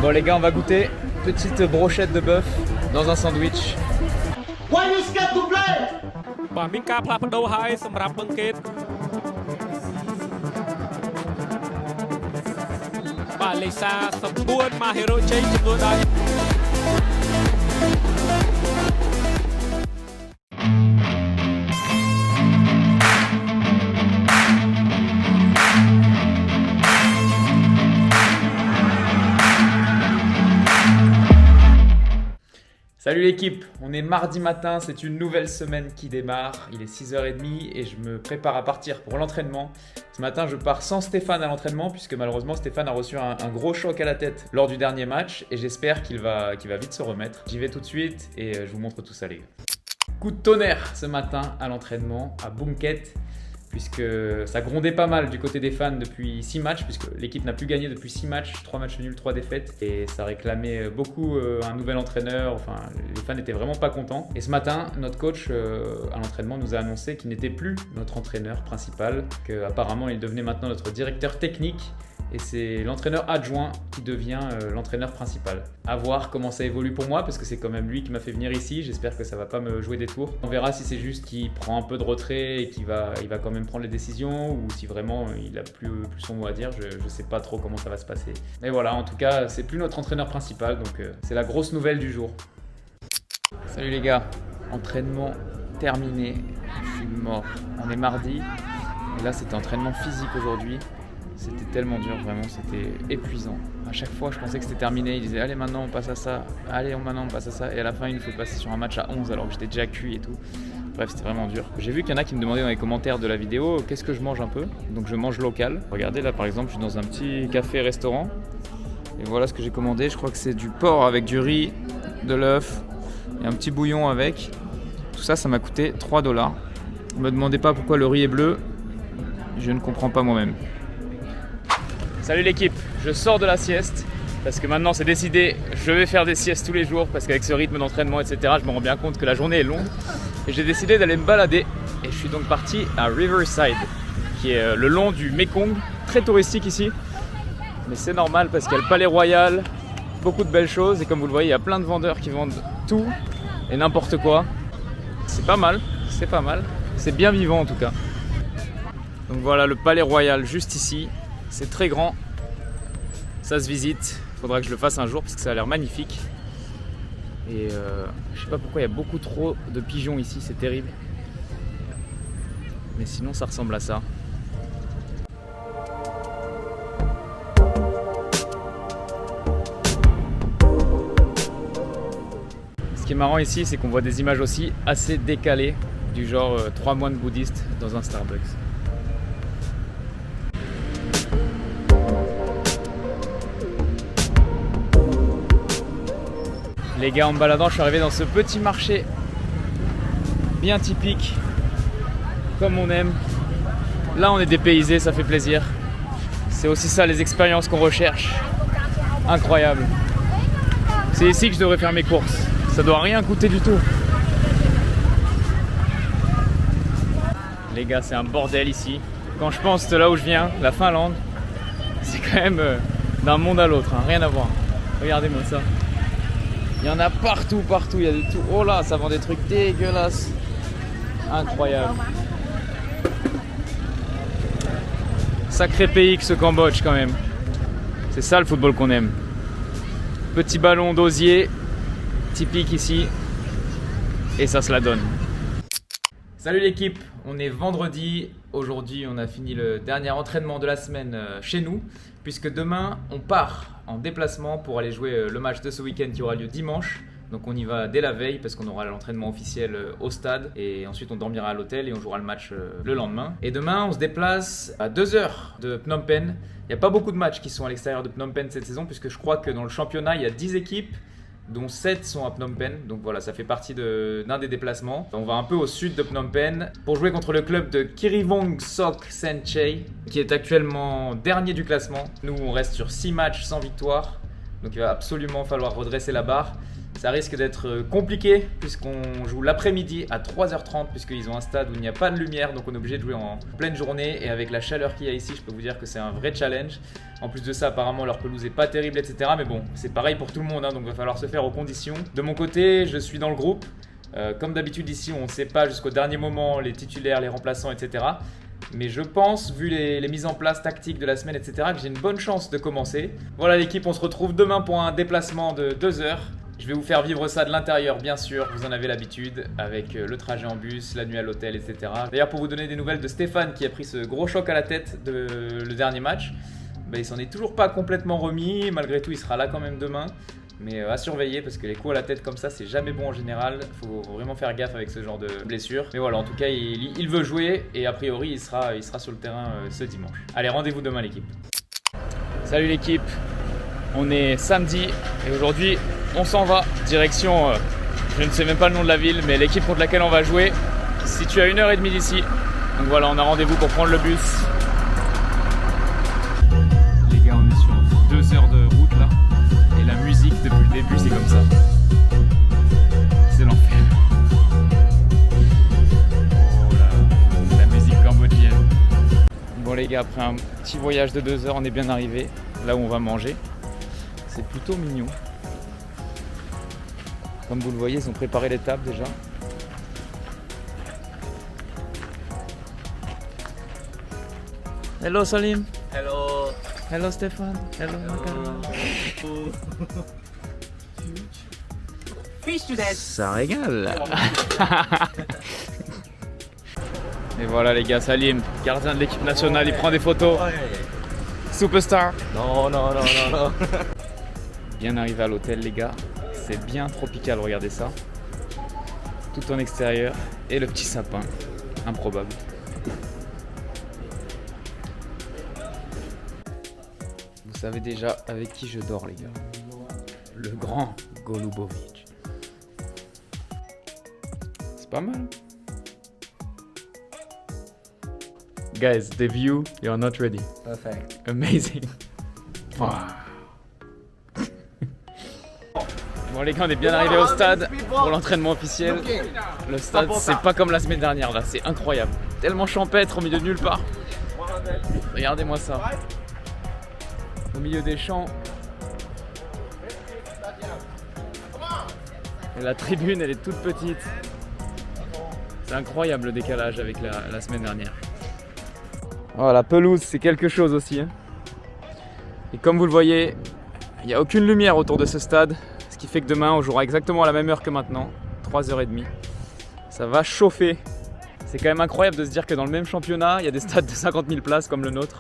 Bon les gars, on va goûter petite brochette de bœuf dans un sandwich. បាទមានការផ្លាស់ប្ដូរហើយសម្រាប់បង្កេតបាទលេខ44 Mahero Chain ចំនួនដល់ Salut l'équipe, on est mardi matin, c'est une nouvelle semaine qui démarre, il est 6h30 et je me prépare à partir pour l'entraînement. Ce matin je pars sans Stéphane à l'entraînement puisque malheureusement Stéphane a reçu un gros choc à la tête lors du dernier match et j'espère qu'il va vite se remettre. J'y vais tout de suite et je vous montre tout ça les gars. Coup de tonnerre ce matin à l'entraînement à Bunket, puisque ça grondait pas mal du côté des fans depuis 6 matchs, puisque l'équipe n'a plus gagné depuis 6 matchs, 3 matchs nuls, 3 défaites, et ça réclamait beaucoup un nouvel entraîneur, enfin les fans n'étaient vraiment pas contents. Et ce matin, notre coach à l'entraînement nous a annoncé qu'il n'était plus notre entraîneur principal, qu'apparemment il devenait maintenant notre directeur technique, et c'est l'entraîneur adjoint qui devient l'entraîneur principal. À voir comment ça évolue pour moi, parce que c'est quand même lui qui m'a fait venir ici, j'espère que ça va pas me jouer des tours. On verra si c'est juste qu'il prend un peu de retrait et qu'il va quand même prendre les décisions, ou si vraiment il a plus son mot à dire, je sais pas trop comment ça va se passer. Mais voilà, en tout cas, c'est plus notre entraîneur principal, donc c'est la grosse nouvelle du jour. Salut les gars, entraînement terminé, je suis mort. On est mardi, et là c'était entraînement physique aujourd'hui. C'était tellement dur, vraiment, c'était épuisant. À chaque fois, je pensais que c'était terminé. Il disait allez, maintenant on passe à ça, allez, maintenant on passe à ça. Et à la fin, il nous fait passer sur un match à 11 alors que j'étais déjà cuit et tout. Bref, c'était vraiment dur. J'ai vu qu'il y en a qui me demandaient dans les commentaires de la vidéo qu'est-ce que je mange un peu. Donc je mange local. Regardez, là par exemple, je suis dans un petit café-restaurant. Et voilà ce que j'ai commandé. Je crois que c'est du porc avec du riz, de l'œuf et un petit bouillon avec. Tout ça, ça m'a coûté 3 $. Ne me demandez pas pourquoi le riz est bleu. Je ne comprends pas moi-même. Salut l'équipe, je sors de la sieste parce que maintenant c'est décidé, je vais faire des siestes tous les jours parce qu'avec ce rythme d'entraînement etc je me rends bien compte que la journée est longue et j'ai décidé d'aller me balader et je suis donc parti à Riverside qui est le long du Mekong, très touristique ici mais c'est normal parce qu'il y a le Palais Royal, beaucoup de belles choses et comme vous le voyez il y a plein de vendeurs qui vendent tout et n'importe quoi. C'est pas mal, c'est bien vivant en tout cas. Donc voilà le Palais Royal juste ici. C'est très grand, ça se visite, il faudra que je le fasse un jour parce que ça a l'air magnifique. Et je sais pas pourquoi il y a beaucoup trop de pigeons ici, c'est terrible. Mais sinon ça ressemble à ça. Ce qui est marrant ici, c'est qu'on voit des images aussi assez décalées, du genre 3 moines bouddhistes dans un Starbucks. Les gars, en me baladant, je suis arrivé dans ce petit marché bien typique, comme on aime. Là, on est dépaysé, ça fait plaisir. C'est aussi ça, les expériences qu'on recherche. Incroyable. C'est ici que je devrais faire mes courses. Ça doit rien coûter du tout. Les gars, c'est un bordel ici. Quand je pense de là où je viens, la Finlande, c'est quand même d'un monde à l'autre, hein, rien à voir. Regardez-moi ça. Il y en a partout, il y a de tout. Oh là, ça vend des trucs dégueulasses. Incroyable. Sacré pays que ce Cambodge quand même. C'est ça le football qu'on aime. Petit ballon d'osier, typique ici. Et ça se la donne. Salut l'équipe, on est vendredi. Aujourd'hui, on a fini le dernier entraînement de la semaine chez nous. Puisque demain, on part en déplacement pour aller jouer le match de ce week-end qui aura lieu dimanche. Donc on y va dès la veille parce qu'on aura l'entraînement officiel au stade. Et ensuite, on dormira à l'hôtel et on jouera le match le lendemain. Et demain, on se déplace à 2 heures de Phnom Penh. Il n'y a pas beaucoup de matchs qui sont à l'extérieur de Phnom Penh cette saison puisque je crois que dans le championnat, il y a 10 équipes. Dont 7 sont à Phnom Penh, donc voilà, ça fait partie d'un des déplacements. On va un peu au sud de Phnom Penh pour jouer contre le club de Kirivong Sok Senchai, qui est actuellement dernier du classement. Nous, on reste sur 6 matchs sans victoire, Donc il va absolument falloir redresser la barre. Ça risque d'être compliqué puisqu'on joue l'après-midi à 3h30 puisqu'ils ont un stade où il n'y a pas de lumière, donc on est obligé de jouer en pleine journée, et avec la chaleur qu'il y a ici, je peux vous dire que c'est un vrai challenge. En plus de ça, apparemment leur pelouse est pas terrible, etc. Mais bon, c'est pareil pour tout le monde, hein, donc il va falloir se faire aux conditions. De mon côté, je suis dans le groupe. Comme d'habitude ici, on ne sait pas jusqu'au dernier moment les titulaires, les remplaçants, etc. Mais je pense, vu les mises en place tactiques de la semaine, etc., que j'ai une bonne chance de commencer. Voilà l'équipe, on se retrouve demain pour un déplacement de 2 heures. Je vais vous faire vivre ça de l'intérieur, bien sûr, vous en avez l'habitude, avec le trajet en bus, la nuit à l'hôtel, etc. D'ailleurs, pour vous donner des nouvelles de Stéphane, qui a pris ce gros choc à la tête le dernier match, il s'en est toujours pas complètement remis. Malgré tout, il sera là quand même demain. Mais à surveiller, parce que les coups à la tête comme ça, c'est jamais bon en général. Faut vraiment faire gaffe avec ce genre de blessure. Mais voilà, en tout cas, il veut jouer, et a priori, il sera sur le terrain ce dimanche. Allez, rendez-vous demain l'équipe. Salut l'équipe, on est samedi, et aujourd'hui, on s'en va. Direction, je ne sais même pas le nom de la ville, mais l'équipe contre laquelle on va jouer se situe à 1h30 d'ici. Donc voilà, on a rendez-vous pour prendre le bus. Les gars, on est sur 2 heures de route là. Et la musique depuis le début, c'est comme ça. C'est l'enfer. Oh là, la musique cambodgienne. Bon les gars, après un petit voyage de 2 heures, on est bien arrivé là où on va manger. C'est plutôt mignon. Comme vous le voyez, ils ont préparé les tables déjà. Hello Salim. Hello. Hello Stéphane. Hello Macaron. Fish to death. Ça régale. Et voilà les gars, Salim, gardien de l'équipe nationale, il prend des photos. Superstar. Non. Bien arrivé à l'hôtel les gars, c'est bien tropical, regardez ça. Tout en extérieur, et le petit sapin, improbable. Vous savez déjà avec qui je dors les gars. Le grand Golubovic. C'est pas mal. Guys, the view, you're not ready. Perfect. Amazing. Wow. Bon les gars, on est bien arrivé au stade pour l'entraînement officiel. Le stade, c'est pas comme la semaine dernière là, c'est incroyable. Tellement champêtre au milieu de nulle part. Regardez-moi ça. Au milieu des champs. Et la tribune, elle est toute petite. C'est incroyable le décalage avec la semaine dernière. Oh, la pelouse, c'est quelque chose aussi. Hein. Et comme vous le voyez, il n'y a aucune lumière autour de ce stade. Ce qui fait que demain, on jouera exactement à la même heure que maintenant, 3h30. Ça va chauffer. C'est quand même incroyable de se dire que dans le même championnat, il y a des stades de 50 000 places comme le nôtre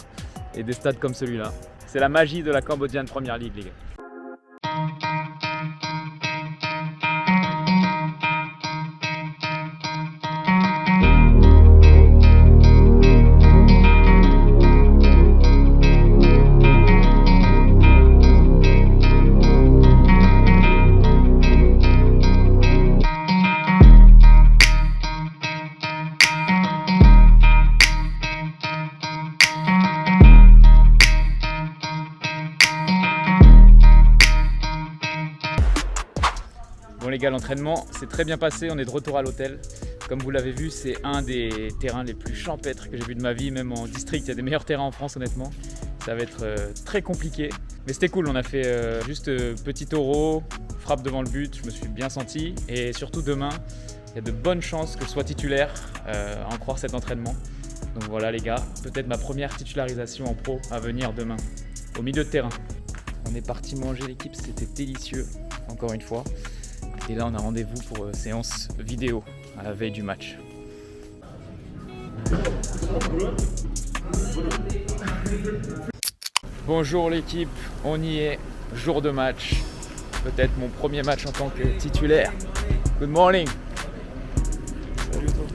et des stades comme celui-là. C'est la magie de la Cambodian Premier League, les gars. Bon les gars, l'entraînement s'est très bien passé, on est de retour à l'hôtel. Comme vous l'avez vu, c'est un des terrains les plus champêtres que j'ai vu de ma vie, même en district, il y a des meilleurs terrains en France honnêtement. Ça va être très compliqué, mais c'était cool, on a fait juste petit taureau, frappe devant le but, je me suis bien senti. Et surtout demain, il y a de bonnes chances que je sois titulaire, à en croire cet entraînement. Donc voilà les gars, peut-être ma première titularisation en pro à venir demain, au milieu de terrain. On est parti manger l'équipe, c'était délicieux, encore une fois. Et là on a rendez-vous pour séance vidéo à la veille du match. Bonjour l'équipe, on y est, jour de match. Peut-être mon premier match en tant que titulaire. Good morning. Salut toi.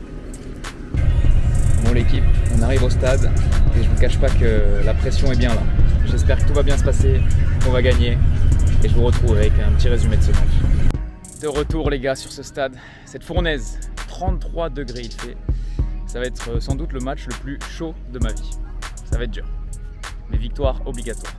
Bon l'équipe, on arrive au stade et je vous cache pas que la pression est bien là. J'espère que tout va bien se passer, qu'on va gagner et je vous retrouve avec un petit résumé de ce match. De retour les gars sur ce stade, cette fournaise, 33 degrés il fait. Ça va être sans doute le match le plus chaud de ma vie. Ça va être dur, mais victoire obligatoire.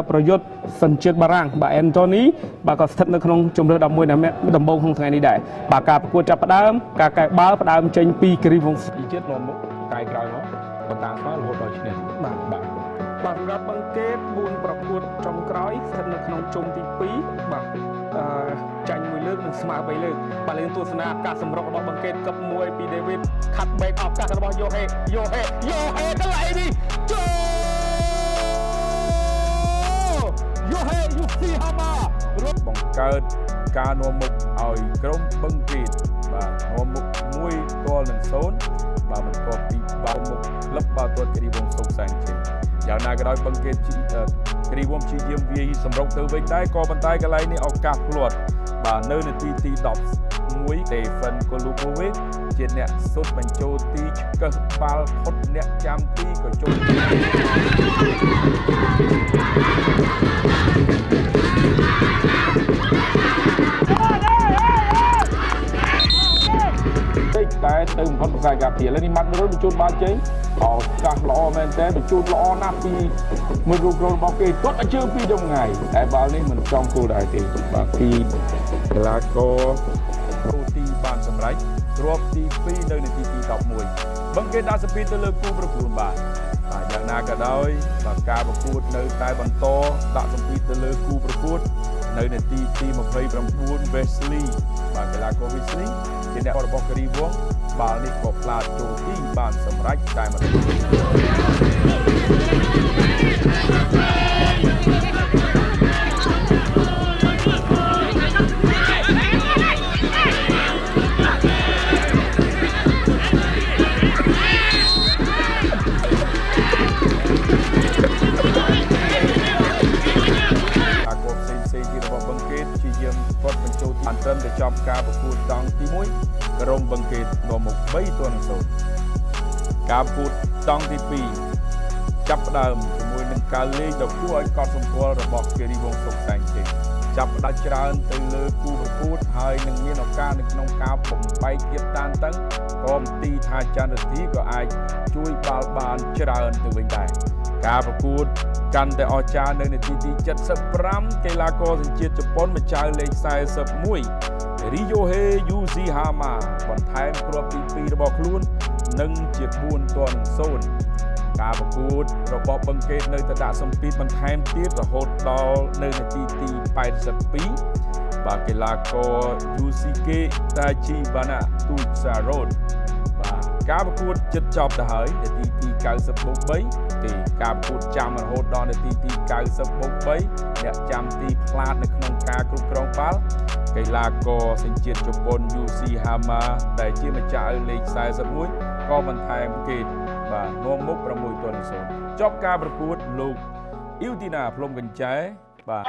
ប្រយុទ្ធសញ្ជាតិបារាំងបាទអេនតូនីបាទក៏ស្ថិតនៅក្នុងជម្រើស11ដំបូងក្នុងថ្ងៃនេះដែរបាទការប្រកួតចាប់ផ្ដើមការកែបាល់ផ្ដើមចេញពីគិរីវង្សជាតិនាំមុខកាយក្រោយមកបន្តស្មើរហូតដល់ឈ្នះបាទសម្រាប់បង្កេត4ប្រកួតចុងក្រោយស្ថិតនៅក្នុងជុំទី2បាទចាញ់មួយលើកនិងស្មើ3លើកបាទលេងទស្សនាការសម្រុករបស់បង្កេតកឹបមួយពី David ខាត់ back ឱកាសរបស់ Yohe កន្លែងនេះYohe UC Hama បង្កើតការនាំមុខឲ្យក្រុមបឹងកេតបាទនាំមុខ1-0បាទបន្ទាប់ពីបាល់មុខក្លឹបបាល់ទាត់គិរីវង្សសុកសែនជ័យយ៉ាងណាក៏ដោយបឹងកេតគិរីវង្សជាយាមវាយសម្រុកទៅវិញដែរក៏ប៉ុន្តែកន្លែងនេះឱកាសភ្លាត់បាទនៅនាទីទី11 Stefan Kolubovic ជាអ្នកសុទ្ធបញ្ចូលទីឆ្កឹះបាល់ផុតអ្នកចាំទីក៏ចូលតែទៅបំផុតខ្សែការពារឥឡូវនេះម៉ាត់រុនបញ្ជូនបាល់ចេញឱកាសល្អមែនតើបញ្ជូនល្អណាស់ពីមើលរូបរងរបស់គេគាត់បញ្ជើពីទៅថ្ងៃតែបាល់នេះមិនចំគោលដៅទេបាទពីកីឡាកររូទីបានសម្រេចគ្រាប់ទី2នៅនាទីទី11បឹងគេដាក់សម្ពាធទៅលើគូប្រកួតបាទយ៉ាងណាក៏ដោយបាទការប្រកួតនៅតែបន្តដាក់សម្ពាធទៅលើគូប្រកួតនៅនាទីទី29 Wesley បាទកីឡាករ Wesley ជាអ្នករបស់គិរីវង្សបាល់នេះក៏ផ្លាតចូលទីបានសម្រេចតែម្ដងបានត្រឹមតែចប់ការប្រកួតតង់ទី1ក្រុមបឹងកេតនាំមុខ3-0ការប្រកួតតង់ទី2ចាប់ផ្ដើមជាមួយនឹងការលេងដ៏គួរឲ្យកត់សម្គាល់របស់គិរីវង្សសុកសែនជ័យចាប់ផ្ដើមច្រើនទៅលើគូប្រកួតហើយនឹងមានឱកាសនៅក្នុងការបំបែកទៀតតានតឹងក៏មន្ទីរថាចន្ទរធីក៏អាចជួយបាល់បានច្រើនទៅវិញដែរការប្រកួតកាន់តែអស្ចារ្យនៅនាទីទី75កីឡាករសញ្ជាតិជប៉ុនម្ចាស់លេខ41 Ryohei Yoshihama បន្ថែមគ្រាប់ទី2របស់ខ្លួននិងជា4-0ការប្រកួតរបស់បឹងកេតនៅតែដាក់សម្ពាធបន្ថែមទៀតរហូតដល់នៅនាទីទី82បាទកីឡាករ Yusuke Tachibana Tusaron បាទការប្រកួតជិតចប់ទៅហើយនាទីទី90+3ទេការប្រកួតចាំរហូតដល់នាទីទី90+3អ្នកចាំទីផ្លាតនៅក្នុងការគ្រប់គ្រងបាល់កីឡាករសញ្ជាតិជប៉ុន Yoshihama ដែលជាម្ចាស់ឪលេខ41ក៏បន្ថែមកេតបាទនាំមុខ6-0ចប់ការប្រកួតលោកអ៊ីវទីណាភ្លុំកញ្ចែបាទ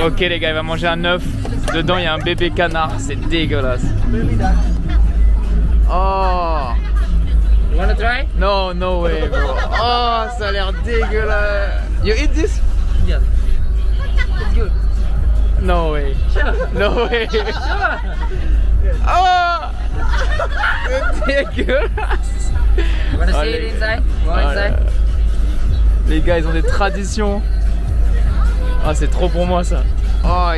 Ok les gars, il va manger un œuf. Dedans il y a un bébé canard, c'est dégueulasse. Oh. You wanna try? No, no way bro. Oh, ça a l'air dégueulasse. You eat this? Yeah. It's good. No way. Sure. No way. Sure. Oh. C'est dégueulasse. You wanna see Oh, it inside? You want inside? Les gars, ils ont des traditions. Ah, c'est trop pour moi ça. Oh,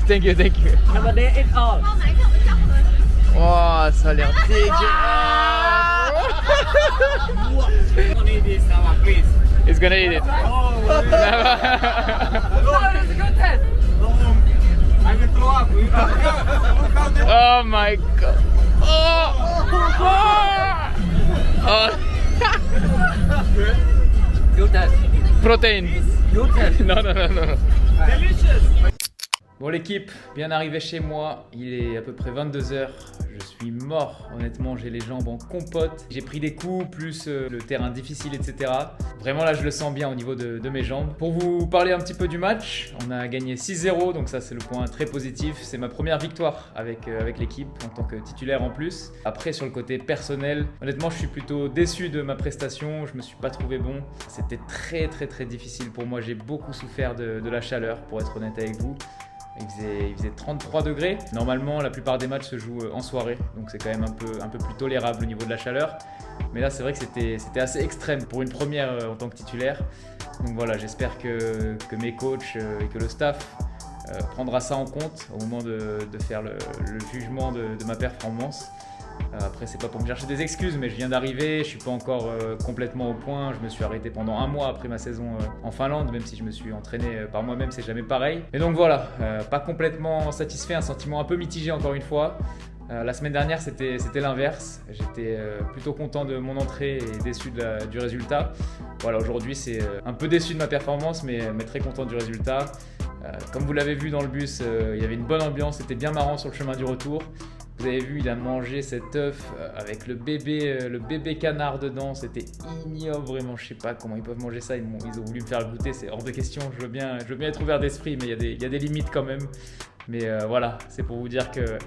thank you, thank you. Never day eat all. Oh, ça a l'air dégueulasse. Don't eat this, please. He's gonna eat it. Oh, it's a good test. I will throw up. Oh my god. Oh. Oh. Good test. Protein. Good test. Non, non, non, non. Delicious. Bon l'équipe, bien arrivé chez moi, il est à peu près 22h, je suis mort, honnêtement j'ai les jambes en compote, j'ai pris des coups plus le terrain difficile etc. Vraiment là je le sens bien au niveau de mes jambes. Pour vous parler un petit peu du match, on a gagné 6-0 donc ça c'est le point très positif, c'est ma première victoire avec l'équipe en tant que titulaire en plus. Après sur le côté personnel, honnêtement je suis plutôt déçu de ma prestation, je me suis pas trouvé bon, c'était très difficile pour moi, j'ai beaucoup souffert de la chaleur pour être honnête avec vous. Il faisait 33 degrés. Normalement, la plupart des matchs se jouent en soirée, donc c'est quand même un peu plus tolérable au niveau de la chaleur. Mais là, c'est vrai que c'était assez extrême pour une première en tant que titulaire. Donc voilà, j'espère que mes coachs et que le staff prendra ça en compte au moment de faire le jugement de ma performance. Après, c'est pas pour me chercher des excuses, mais je viens d'arriver, je suis pas encore complètement au point. Je me suis arrêté pendant un mois après ma saison en Finlande, même si je me suis entraîné par moi-même, c'est jamais pareil. Et donc voilà, pas complètement satisfait, un sentiment un peu mitigé encore une fois. La semaine dernière, c'était l'inverse. J'étais plutôt content de mon entrée et déçu du résultat. Voilà, aujourd'hui, c'est un peu déçu de ma performance, mais très content du résultat. Comme vous l'avez vu dans le bus, il y avait une bonne ambiance, c'était bien marrant sur le chemin du retour. Vous avez vu, il a mangé cet œuf avec le bébé canard dedans, c'était ignoble vraiment, je sais pas comment ils peuvent manger ça, ils ont voulu me faire goûter, c'est hors de question, je veux bien être ouvert d'esprit, mais il y a des limites quand même. Mais voilà, c'est pour vous dire que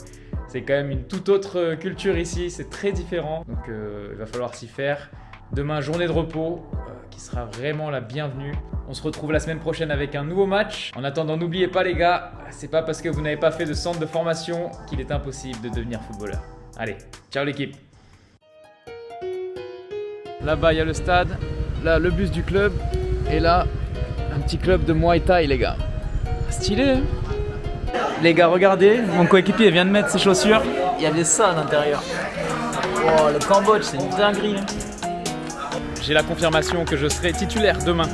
c'est quand même une toute autre culture ici, c'est très différent, donc il va falloir s'y faire. Demain, journée de repos, qui sera vraiment la bienvenue. On se retrouve la semaine prochaine avec un nouveau match. En attendant, n'oubliez pas les gars, c'est pas parce que vous n'avez pas fait de centre de formation qu'il est impossible de devenir footballeur. Allez, ciao l'équipe. Là-bas, il y a le stade, là, le bus du club, et là, un petit club de Muay Thai les gars. Stylé hein. Les gars, regardez, mon coéquipier vient de mettre ses chaussures. Il y avait ça à l'intérieur. Oh, le Cambodge, c'est une dinguerie. J'ai la confirmation que je serai titulaire demain.